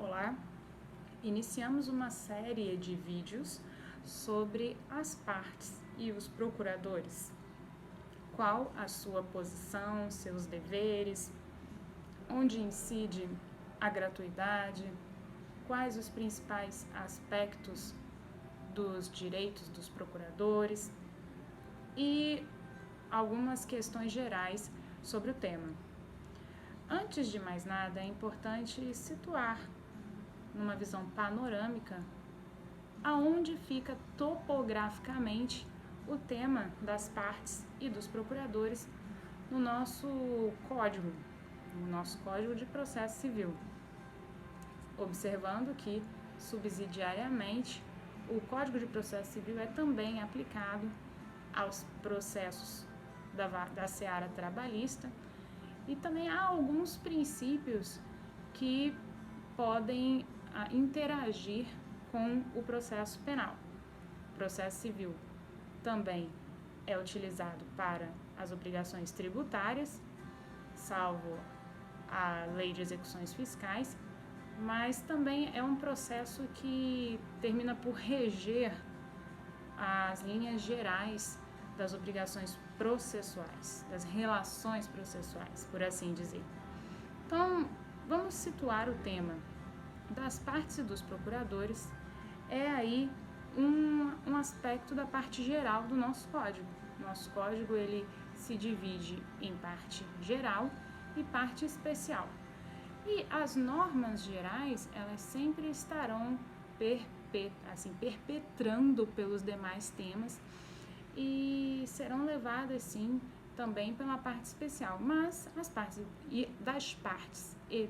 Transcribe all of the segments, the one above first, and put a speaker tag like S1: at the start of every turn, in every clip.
S1: Olá! Iniciamos uma série de vídeos sobre as partes e os procuradores. Qual a sua posição, seus deveres, onde incide a gratuidade, quais os principais aspectos dos direitos dos procuradores e algumas questões gerais sobre o tema. Antes de mais nada, é importante situar numa visão panorâmica aonde fica topograficamente o tema das partes e dos procuradores no nosso código de processo civil, observando que subsidiariamente o Código de Processo Civil é também aplicado aos processos da seara trabalhista e também há alguns princípios que podem interagir com o processo penal. O processo civil também é utilizado para as obrigações tributárias, salvo a Lei de Execuções Fiscais, mas também é um processo que termina por reger as linhas gerais das obrigações processuais, das relações processuais, por assim dizer. Então, vamos situar o tema das partes e dos procuradores. É aí um aspecto da parte geral do nosso código. Nosso código ele se divide em parte geral e parte especial. E as normas gerais, elas sempre estarão perpetrando pelos demais temas e serão levadas, sim, também pela parte especial. Mas das partes e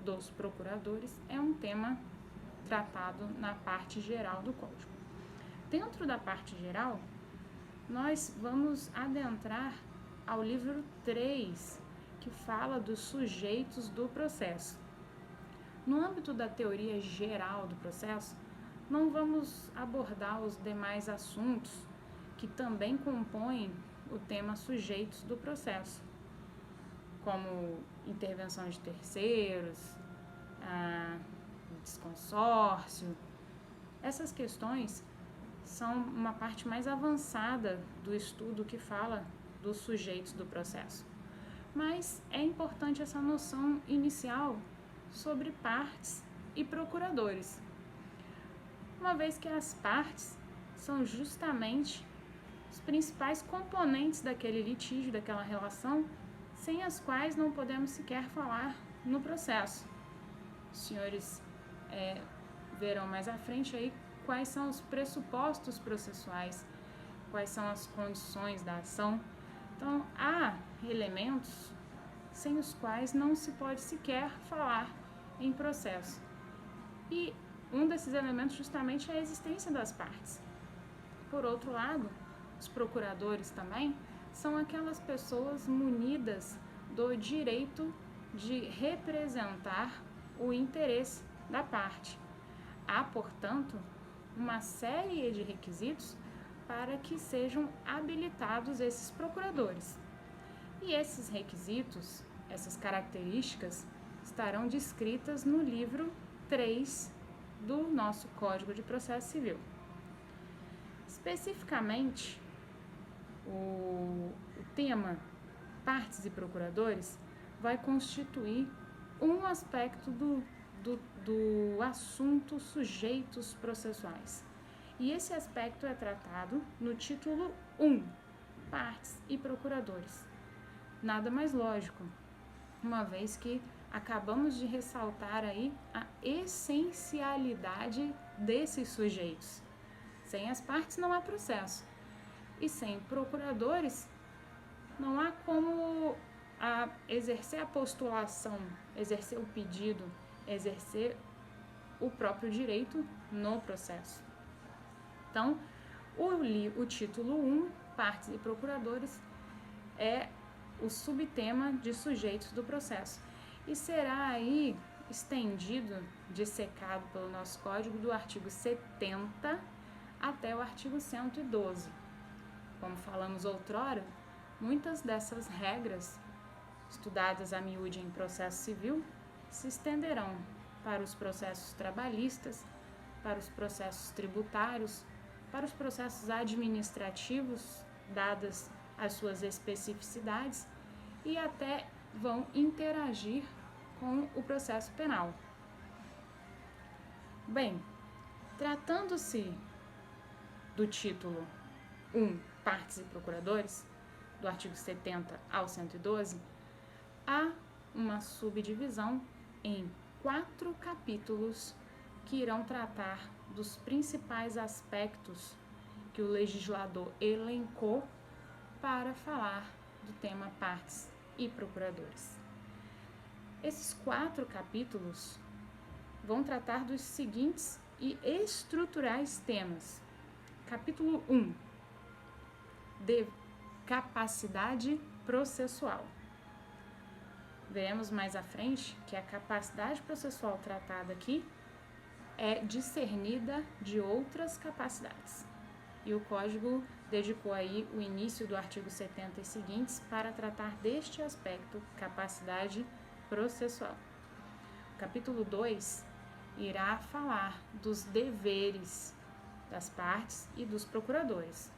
S1: dos procuradores é um tema tratado na parte geral do código. Dentro da parte geral, nós vamos adentrar ao livro 3, que fala dos sujeitos do processo. No âmbito da teoria geral do processo, não vamos abordar os demais assuntos que também compõem o tema sujeitos do processo, como intervenção de terceiros, desconsórcio. Essas questões são uma parte mais avançada do estudo que fala dos sujeitos do processo. Mas é importante essa noção inicial sobre partes e procuradores, uma vez que as partes são justamente os principais componentes daquele litígio, daquela relação, sem as quais não podemos sequer falar no processo. Os senhores verão mais à frente aí quais são os pressupostos processuais, quais são as condições da ação. Então, há elementos sem os quais não se pode sequer falar em processo. E um desses elementos justamente é a existência das partes. Por outro lado, os procuradores também são aquelas pessoas munidas do direito de representar o interesse da parte. Há, portanto, uma série de requisitos para que sejam habilitados esses procuradores. E esses requisitos, essas características, estarão descritas no livro 3 do nosso Código de Processo Civil. Especificamente, o tema partes e procuradores vai constituir um aspecto do assunto sujeitos processuais. E esse aspecto é tratado no título 1, partes e procuradores. Nada mais lógico, uma vez que acabamos de ressaltar aí a essencialidade desses sujeitos. Sem as partes não há processo. E sem procuradores não há como exercer a postulação, exercer o pedido, exercer o próprio direito no processo. Então, o título 1, partes e procuradores, é o subtema de sujeitos do processo e será aí estendido, dissecado pelo nosso código do artigo 70 até o artigo 112. Como falamos outrora, muitas dessas regras, estudadas a miúde em processo civil, se estenderão para os processos trabalhistas, para os processos tributários, para os processos administrativos, dadas as suas especificidades, e até vão interagir com o processo penal. Bem, tratando-se do título 1, Partes e Procuradores, do artigo 70 ao 112, há uma subdivisão em 4 capítulos que irão tratar dos principais aspectos que o legislador elencou para falar do tema partes e procuradores. Esses 4 capítulos vão tratar dos seguintes e estruturais temas. Capítulo 1, de capacidade processual. Veremos mais à frente que a capacidade processual tratada aqui é discernida de outras capacidades. E o Código dedicou aí o início do artigo 70 e seguintes para tratar deste aspecto, capacidade processual. O capítulo 2 irá falar dos deveres das partes e dos procuradores,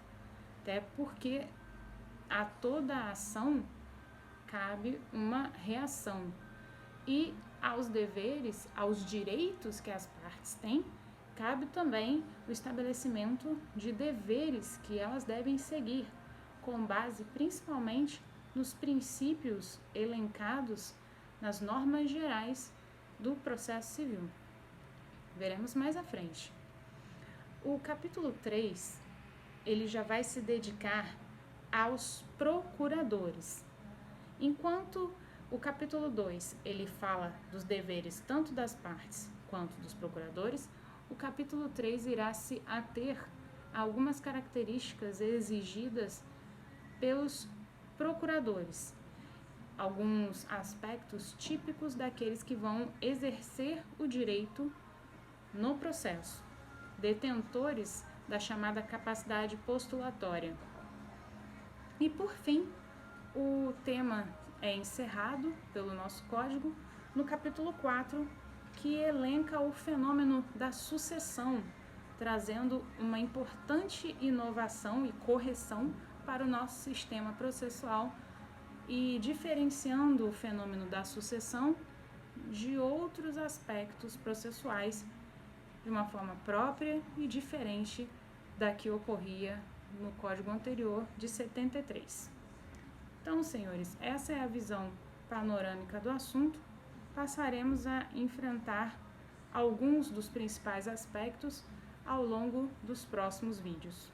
S1: até porque a toda a ação cabe uma reação, e aos deveres, aos direitos que as partes têm, cabe também o estabelecimento de deveres que elas devem seguir, com base principalmente nos princípios elencados nas normas gerais do processo civil. Veremos mais à frente. O capítulo 3, ele já vai se dedicar aos procuradores. Enquanto o capítulo 2, ele fala dos deveres tanto das partes quanto dos procuradores, o capítulo 3 irá se ater a algumas características exigidas pelos procuradores, alguns aspectos típicos daqueles que vão exercer o direito no processo, detentores da chamada capacidade postulatória. E, por fim, o tema é encerrado pelo nosso código no capítulo 4, que elenca o fenômeno da sucessão, trazendo uma importante inovação e correção para o nosso sistema processual e diferenciando o fenômeno da sucessão de outros aspectos processuais de uma forma própria e diferente da que ocorria no Código anterior de 73. Então, senhores, essa é a visão panorâmica do assunto. Passaremos a enfrentar alguns dos principais aspectos ao longo dos próximos vídeos.